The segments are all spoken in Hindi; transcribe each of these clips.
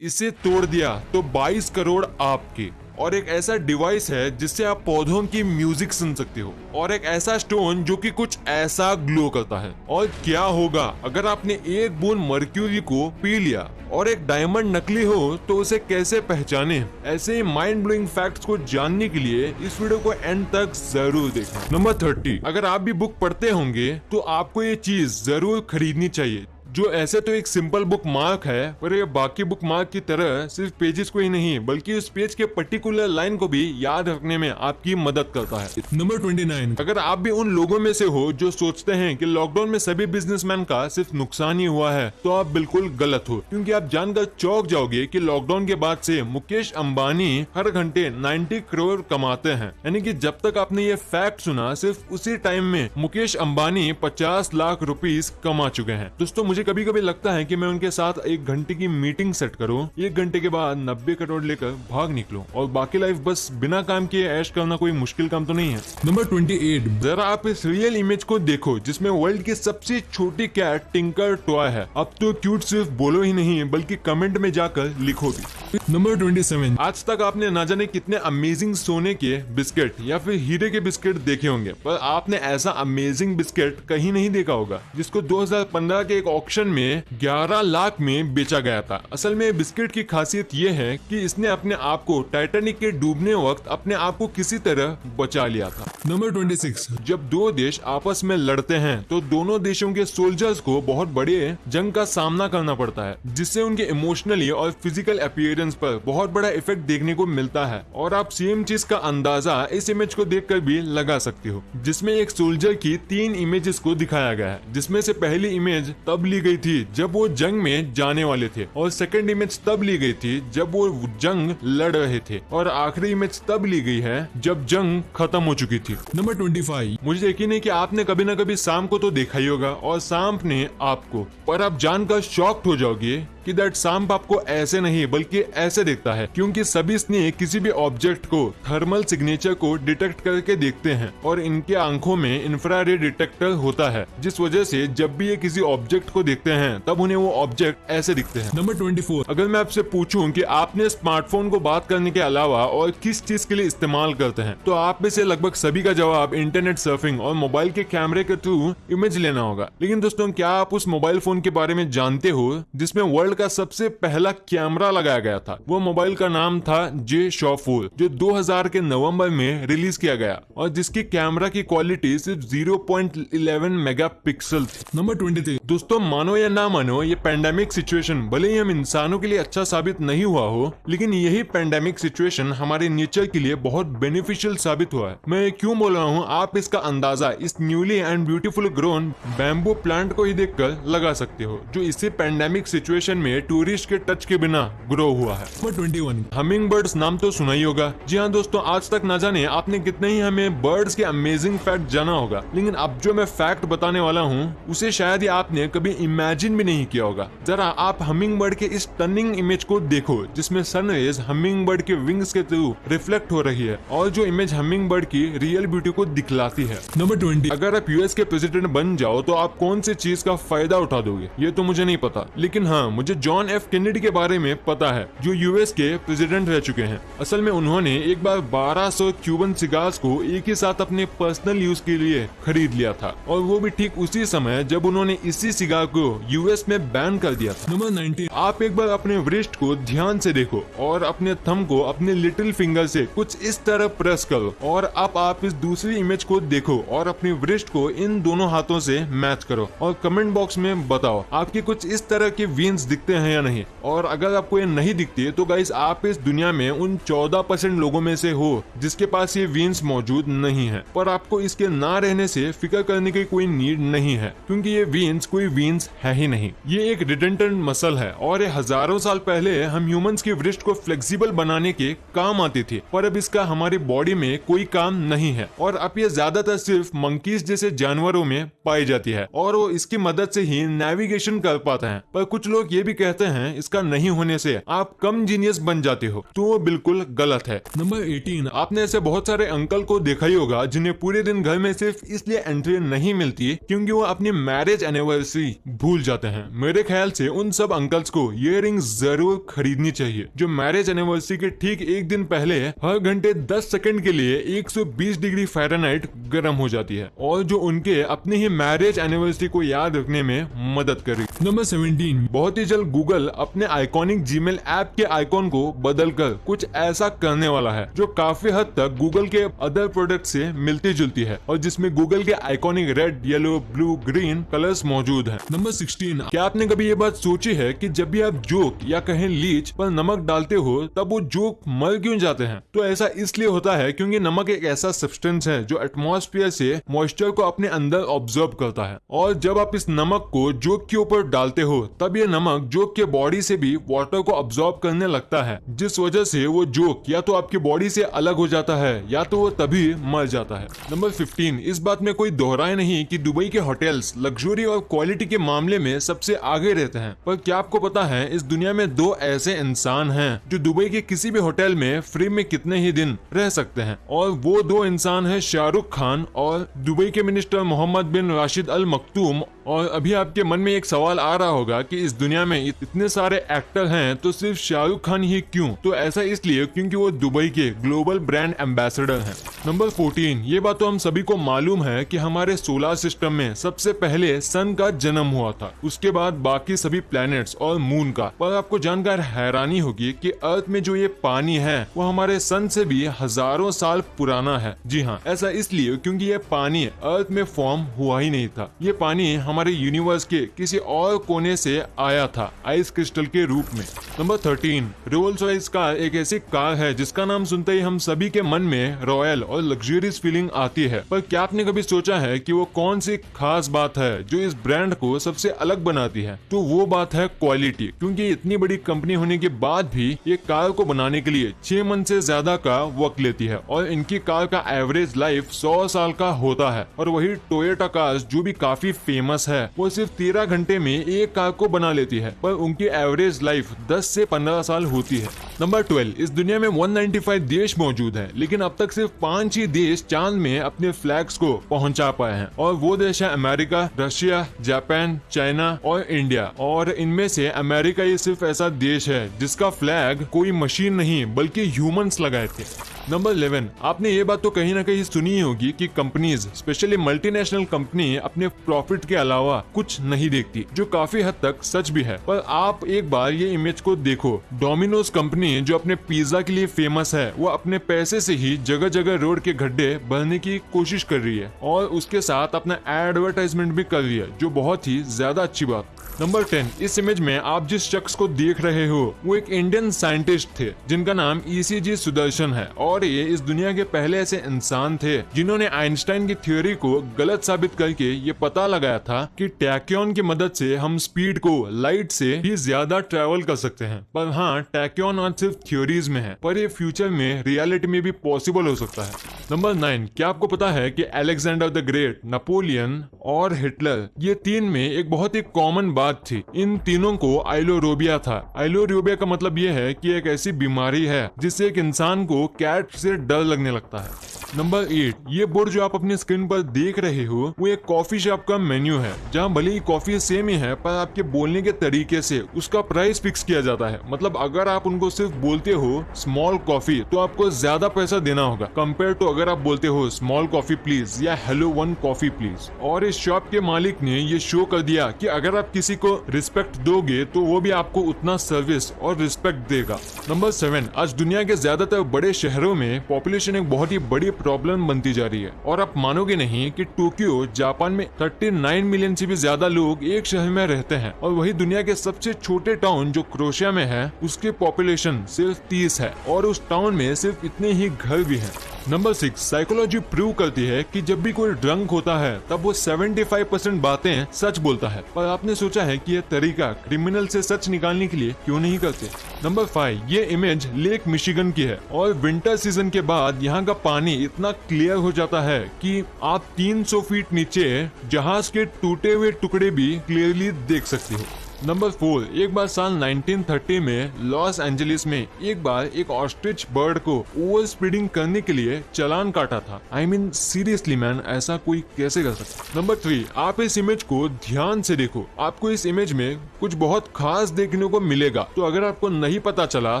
इसे तोड़ दिया तो 22 करोड़ आपके। और एक ऐसा डिवाइस है जिससे आप पौधों की म्यूजिक सुन सकते हो। और एक ऐसा स्टोन जो कि कुछ ऐसा ग्लो करता है। और क्या होगा अगर आपने एक बूंद मर्क्यूरी को पी लिया और एक डायमंड नकली हो तो उसे कैसे पहचाने। ऐसे ही माइंड ब्लोइंग फैक्ट्स को जानने के लिए इस वीडियो को एंड तक जरूर देखें। नंबर 30, अगर आप भी बुक पढ़ते होंगे तो आपको ये चीज जरूर खरीदनी चाहिए, जो ऐसे तो एक सिंपल बुक मार्क है, पर ये बाकी बुक मार्क की तरह सिर्फ पेजेस को ही नहीं बल्कि उस पेज के पर्टिकुलर लाइन को भी याद रखने में आपकी मदद करता है। नंबर 29, अगर आप भी उन लोगों में से हो जो सोचते हैं कि लॉकडाउन में सभी बिजनेसमैन का सिर्फ नुकसान ही हुआ है, तो आप बिल्कुल गलत हो, क्योंकि आप जानकर चौंक जाओगे कि लॉकडाउन के बाद से मुकेश अंबानी हर घंटे 90 करोड़ कमाते हैं। यानी कि जब तक आपने ये फैक्ट सुना, सिर्फ उसी टाइम में मुकेश अंबानी 50 लाख रुपीस कमा चुके हैं। दोस्तों, मुझे कभी कभी लगता है कि मैं उनके साथ 1 घंटे की मीटिंग सेट करूं, 1 घंटे के बाद 90 करोड़ लेकर भाग निकलूं और बाकी लाइफ बस बिना काम किए ऐश करना कोई मुश्किल काम तो नहीं है। नंबर 28, जरा आप इस रियल इमेज को देखो जिसमें वर्ल्ड की सबसे छोटी कैट टिंकर टॉय है। अब तो क्यूट सिर्फ बोलो ही नहीं बल्कि कमेंट में जाकर लिखो भी। नंबर 27, आज तक आपने ना जाने कितने अमेजिंग सोने के बिस्किट या फिर हीरे के बिस्किट देखे होंगे, पर आपने ऐसा अमेजिंग बिस्किट कहीं नहीं देखा होगा जिसको 2015 के एक ऑक्शन में 11 लाख में बेचा गया था। असल में बिस्किट की खासियत ये है कि इसने अपने आप को टाइटैनिक के डूबने वक्त अपने आप को किसी तरह बचा लिया था। नंबर 26, जब दो देश आपस में लड़ते हैं तो दोनों देशों के सोल्जर्स को बहुत बड़े जंग का सामना करना पड़ता है, जिससे उनके इमोशनली और फिजिकल अपीयरेंस पर बहुत बड़ा इफेक्ट देखने को मिलता है। और आप सेम चीज का अंदाजा इस इमेज को देखकर भी लगा सकते हो, जिसमें एक सोल्जर की 3 इमेजेस को दिखाया गया है, जिसमें से पहली इमेज तब ली गई थी जब वो जंग में जाने वाले थे, और सेकंड इमेज तब ली गई थी जब वो जंग लड़ रहे थे, और आखिरी इमेज तब ली गई है जब जंग खत्म हो चुकी थी। नंबर 25, मुझे यकीन है कि आपने कभी न कभी सांप को तो देखा ही होगा और सांप ने आपको, पर आप जानकर शॉक्ड हो जाओगे कि दैट सांप आपको ऐसे नहीं बल्कि ऐसे देखता है, क्योंकि सभी स्नेक किसी भी ऑब्जेक्ट को थर्मल सिग्नेचर को डिटेक्ट करके देखते हैं और इनके आंखों में इंफ्रारेड डिटेक्टर होता है, जिस वजह से जब भी ये किसी ऑब्जेक्ट को देखते हैं तब उन्हें वो ऑब्जेक्ट ऐसे दिखते हैं। नंबर 24, अगर मैं आपसे पूछूं कि आपने स्मार्टफोन को बात करने के अलावा और किस चीज के लिए इस्तेमाल करते हैं, तो आप में से लगभग सभी का जवाब इंटरनेट सर्फिंग और मोबाइल के कैमरे के थ्रू इमेज लेना होगा। लेकिन दोस्तों, क्या आप उस मोबाइल फोन के बारे में जानते हो जिसमें वर्ल्ड का सबसे पहला कैमरा लगाया गया था? वो मोबाइल का नाम था J-Show 4, जो 2000 के नवंबर में रिलीज किया गया और जिसकी कैमरा की क्वालिटी सिर्फ 0.11 मेगापिक्सल थी। नंबर 23, दोस्तों, मानो या ना मानो, ये पेंडेमिक सिचुएशन भले ही हम इंसानों के लिए अच्छा साबित नहीं हुआ हो, लेकिन यही पेंडेमिक सिचुएशन हमारे नेचर के लिए बहुत बेनिफिशियल साबित हुआ है। मैं क्यों बोल रहा हूँ, आप इसका अंदाजा इस newly and beautiful grown bamboo plant को ही देखकर लगा सकते हो, जो इसी पेंडेमिक सिचुएशन में टूरिस्ट के टच के बिना ग्रो हुआ है। नंबर 21, हमिंग बर्ड्स नाम तो सुना ही होगा। जी हाँ दोस्तों, आज तक ना जाने आपने कितने ही हमें बर्ड्स के अमेजिंग फैक्ट जाना होगा, लेकिन अब जो मैं फैक्ट बताने वाला हूँ उसे शायद ही आपने कभी इमेजिन भी नहीं किया होगा। जरा आप हमिंग बर्ड के इस स्टनिंग इमेज को देखो, जिसमें सनरेज हमिंग बर्ड के विंग्स के थ्रू रिफ्लेक्ट हो रही है और जो इमेज हमिंग बर्ड की रियल ब्यूटी को दिखलाती है। नंबर 20, अगर आप यूएस के प्रेसिडेंट बन जाओ तो आप कौन सी चीज का फायदा उठा दोगे, ये तो मुझे नहीं पता, लेकिन हाँ, मुझे जॉन एफ कैनेडी के बारे में पता है, जो यूएस के प्रेसिडेंट रह चुके हैं। असल में उन्होंने एक बार 1200 क्यूबन सिगार्स को एक ही साथ अपने पर्सनल यूज के लिए खरीद लिया था, और वो भी ठीक उसी समय जब उन्होंने इसी सिगार को यूएस में बैन कर दिया था। नंबर 19, आप एक बार अपने व्रिस्ट को ध्यान से देखो और अपने थंब को अपने लिटिल फिंगर से कुछ इस तरह प्रेस करो, और अब आप इस दूसरी इमेज को देखो और अपनी व्रिस्ट को इन दोनों हाथों से मैच करो और कमेंट बॉक्स में बताओ आपकी कुछ इस तरह के वीन्स दिखते हैं या नहीं। और अगर आपको ये नहीं दिखती तो गाइस, आप इस दुनिया में उन 14% लोगों में से हो जिसके पास ये वीन्स मौजूद नहीं है। पर आपको इसके ना रहने से फिक्र करने की कोई नीड नहीं है, क्योंकि ये वीन्स कोई वीन्स है ही नहीं। ये एक रिडंडेंट मसल है और ये हजारों साल पहले हम ह्यूमंस की व्रिस्ट को फ्लेक्सिबल बनाने के काम आती थी, पर अब इसका हमारी बॉडी में कोई काम नहीं है। और अब ये ज्यादातर सिर्फ मंकीज जैसे जानवरों में पाई जाती है और वो इसकी मदद से ही नेविगेशन कर पाते हैं। पर कुछ लोग ये भी कहते हैं इसका नहीं होने से आप कम जीनियस बन जाते हो, तो वो बिल्कुल गलत है। नंबर 18। आपने ऐसे बहुत सारे अंकल को देखा ही होगा जिन्हें पूरे दिन घर में सिर्फ इसलिए एंट्री नहीं मिलती क्योंकि वो अपनी मैरिज एनिवर्सरी भूल जाते हैं। मेरे ख्याल से उन सब अंकल्स को ये रिंग जरूर खरीदनी चाहिए जो मैरिज एनिवर्सरी के ठीक एक दिन पहले हर घंटे 10 सेकंड के लिए 120 डिग्री फ़ारेनहाइट गर्म हो जाती है और जो उनके अपने ही मैरिज एनिवर्सरी को याद रखने में मदद करेगी। नंबर 17। बहुत ही जल्द गूगल अपने आइकॉनिक जीमेल ऐप के आइकॉन को बदलकर कुछ ऐसा करने वाला है जो काफी हद तक गूगल के अदर प्रोडक्ट से मिलती जुलती है और जिसमें गूगल के iconic red, yellow, blue, green colours मौजूद हैं। नंबर 16। क्या आपने कभी ये बात सोची है कि जब भी आप जोक या कहें लीच पर नमक डालते हो तब वो जोक मर क्यों जाते हैं? तो ऐसा इसलिए होता है क्योंकि नमक एक ऐसा सब्सटेंस है जो एटमॉस्फेयर से मॉइस्चर को अपने अंदर ऑब्जर्व करता है और जब आप इस नमक को जोक के ऊपर डालते हो तब ये नमक जोक के बॉडी से भी वाटर को ऑब्जॉर्ब करने लगता है, जिस वजह से वो जोक या तो आपकी बॉडी से अलग हो जाता है या तो वो तभी मर जाता है। नंबर 15। इस बात में कोई दोहराए नहीं कि दुबई के होटल्स लग्जरी और क्वालिटी के मामले में सबसे आगे रहते हैं, पर क्या आपको पता है इस दुनिया में दो ऐसे इंसान हैं जो दुबई के किसी भी होटल में फ्री में कितने ही दिन रह सकते हैं, और वो दो इंसान हैं शाहरुख खान और दुबई के मिनिस्टर मोहम्मद बिन राशिद अल मखतूम। और अभी आपके मन में एक सवाल आ रहा होगा कि इस दुनिया में इतने सारे एक्टर हैं तो सिर्फ शाहरुख खान ही क्यों? तो ऐसा इसलिए क्योंकि वो दुबई के ग्लोबल ब्रांड एम्बेसडर हैं। नंबर 14। ये बात तो हम सभी को मालूम है कि हमारे सोलर सिस्टम में सबसे पहले सन का जन्म हुआ था, उसके बाद बाकी सभी प्लैनेट्स और मून का। पर आपको जानकर हैरानी होगी कि अर्थ में जो ये पानी है वो हमारे सन से भी हजारों साल पुराना है। जी हाँ, ऐसा इसलिए क्योंकि ये पानी अर्थ में फॉर्म हुआ ही नहीं था। ये पानी हमारे यूनिवर्स के किसी और कोने से आया था, आइस क्रिस्टल के रूप में। नंबर 13। रोल्स रॉयस कार एक ऐसी कार है जिसका नाम सुनते ही हम सभी के मन में रॉयल और लग्जरियस फीलिंग आती है, पर क्या आपने कभी सोचा है कि वो कौन सी खास बात है जो इस ब्रांड को सबसे अलग बनाती है? तो वो बात है क्वालिटी, क्योंकि इतनी बड़ी कंपनी होने के बाद भी ये कार को बनाने के लिए 6 मंथ से ज्यादा का वक्त लेती है और इनकी कार का एवरेज लाइफ 100 साल का होता है। और वही टोयोटा कार्स जो भी काफी फेमस है वो सिर्फ 13 घंटे में एक कार को बना लेती है, पर उनकी एवरेज लाइफ 10 से 15 साल होती है। नंबर 12। इस दुनिया में 195 देश मौजूद हैं, लेकिन अब तक सिर्फ 5 ही देश चांद में अपने फ्लैग्स को पहुंचा पाए हैं, और वो देश है अमेरिका, रशिया, जापान, चाइना और इंडिया। और इनमें से अमेरिका ये सिर्फ ऐसा देश है जिसका फ्लैग कोई मशीन नहीं बल्कि ह्यूमंस लगाए थे। नंबर 11। आपने ये बात तो कहीं ना कहीं सुनी होगी कि कंपनीज, स्पेशली मल्टीनेशनल कंपनी, अपने प्रॉफिट के अलावा कुछ नहीं देखती, जो काफी हद तक सच भी है। पर आप एक बार ये इमेज को देखो, डोमिनोज कंपनी जो अपने पिज्जा के लिए फेमस है वो अपने पैसे से ही जगह जगह रोड के गड्ढे भरने की कोशिश कर रही है और उसके साथ अपना एडवर्टाइजमेंट भी कर रही है, जो बहुत ही ज्यादा अच्छी बात। नंबर 10। इस इमेज में आप जिस शख्स को देख रहे हो वो एक इंडियन साइंटिस्ट थे जिनका नाम ECG सुदर्शन है, और ये इस दुनिया के पहले ऐसे इंसान थे जिन्होंने आइंस्टाइन की थ्योरी को गलत साबित करके ये पता लगाया था कि टैक्योन की मदद से हम स्पीड को लाइट से भी ज्यादा ट्रेवल कर सकते हैं। पर हाँ, टैक्योन आज सिर्फ थ्योरीज में है, पर ये फ्यूचर में रियलिटी में भी पॉसिबल हो सकता है। नंबर 9। क्या आपको पता है कि अलेक्जेंडर द ग्रेट, नेपोलियन और हिटलर, ये तीन में एक बहुत ही कॉमन बात थी। इन तीनों को आइलोरोबिया था। आइलोरोबिया का मतलब ये है कि एक ऐसी बीमारी है जिससे एक इंसान को कैट से डर लगने लगता है। नंबर 8। ये बोर्ड जो आप अपनी स्क्रीन पर देख रहे हो वो एक कॉफी शॉप का मेन्यू है, जहाँ भले ही कॉफी सेम ही है पर आपके बोलने के तरीके से उसका प्राइस फिक्स किया जाता है। मतलब अगर आप उनको सिर्फ बोलते हो स्मॉल कॉफी तो आपको ज्यादा पैसा देना होगा, कंपेयर टू अगर आप बोलते हो स्मॉल कॉफी प्लीज या हेलो 1 कॉफी प्लीज। और इस शॉप के मालिक ने ये शो कर दिया कि अगर आप किसी को रिस्पेक्ट दोगे तो वो भी आपको उतना सर्विस और रिस्पेक्ट देगा। नंबर 7। आज दुनिया के ज्यादातर बड़े शहरों में पॉपुलेशन एक बहुत ही बड़ी प्रॉब्लम बनती जा रही है, और आप मानोगे नहीं कि टोक्यो जापान में 39 मिलियन से भी ज्यादा लोग एक शहर में रहते हैं, और वही दुनिया के सबसे छोटे टाउन जो क्रोएशिया में है उसकी पॉपुलेशन सिर्फ 30 है, और उस टाउन में सिर्फ इतने ही घर भी हैं। नंबर 6। साइकोलॉजी प्रूव करती है कि जब भी कोई ड्रंक होता है तब वो 75% बातें सच बोलता है, पर आपने सोचा है कि यह तरीका क्रिमिनल से सच निकालने के लिए क्यों नहीं करते? नंबर 5। ये इमेज लेक मिशिगन की है, और विंटर सीजन के बाद यहाँ का पानी इतना क्लियर हो जाता है कि आप 300 फीट नीचे जहाज के टूटे हुए टुकड़े भी क्लियरली देख सकते हो। नंबर 4, एक बार साल 1930 में लॉस एंजलिस में एक बार एक ऑस्ट्रिच बर्ड को ओवर स्पीडिंग करने के लिए चालान काटा था। आई मीन सीरियसली मैन, ऐसा कोई कैसे कर सकता। नंबर 3, आप इस इमेज को ध्यान से देखो, आपको इस इमेज में कुछ बहुत खास देखने को मिलेगा। तो अगर आपको नहीं पता चला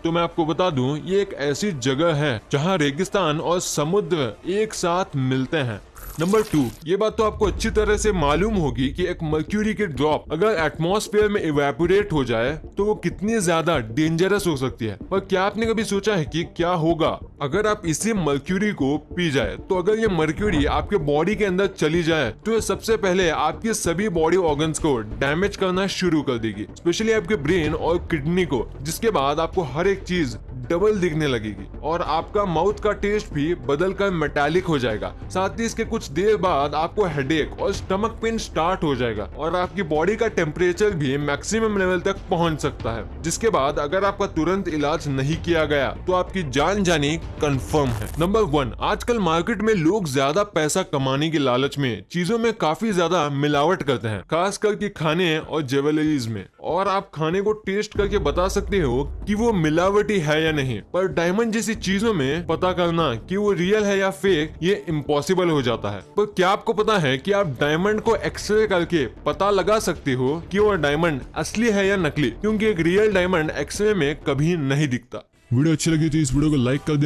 तो मैं आपको बता दूं, ये एक ऐसी जगह है जहां रेगिस्तान और समुद्र एक साथ मिलते हैं। नंबर 2, ये बात तो आपको अच्छी तरह से मालूम होगी कि एक मर्क्यूरी की ड्रॉप अगर एटमॉस्फेयर में इवेपोरेट हो जाए तो वो कितनी ज्यादा डेंजरस हो सकती है। पर क्या आपने कभी सोचा है कि क्या होगा अगर आप इसी मर्क्यूरी को पी जाए? तो अगर ये मर्क्यूरी आपके बॉडी के अंदर चली जाए तो ये सबसे पहले आपके सभी बॉडी ऑर्गन्स को डैमेज करना शुरू कर देगी, स्पेशली आपके ब्रेन और किडनी को, जिसके बाद आपको हर एक चीज डबल दिखने लगेगी और आपका माउथ का टेस्ट भी बदलकर मेटालिक हो जाएगा। साथ ही इसके कुछ देर बाद आपको हेडेक और स्टमक पेन स्टार्ट हो जाएगा और आपकी बॉडी का टेम्परेचर भी मैक्सिमम लेवल तक पहुंच सकता है, जिसके बाद अगर आपका तुरंत इलाज नहीं किया गया तो आपकी जान जानी कंफर्म है। नंबर 1, आजकल मार्केट में लोग ज्यादा पैसा कमाने की लालच में चीजों में काफी ज्यादा मिलावट करते हैं, खास करके खाने और ज्वेलरीज में। और आप खाने को टेस्ट करके बता सकते हो कि वो मिलावटी है या नहीं, पर डायमंड जैसी चीजों में पता करना कि वो रियल है या फेक ये इम्पॉसिबल हो जाता है। पर क्या आपको पता है कि आप डायमंड को एक्सरे करके पता लगा सकते हो कि वो डायमंड असली है या नकली, क्योंकि एक रियल डायमंड एक्सरे में कभी नहीं दिखता। वीडियो अच्छी लगी तो इस वीडियो को लाइक कर देना।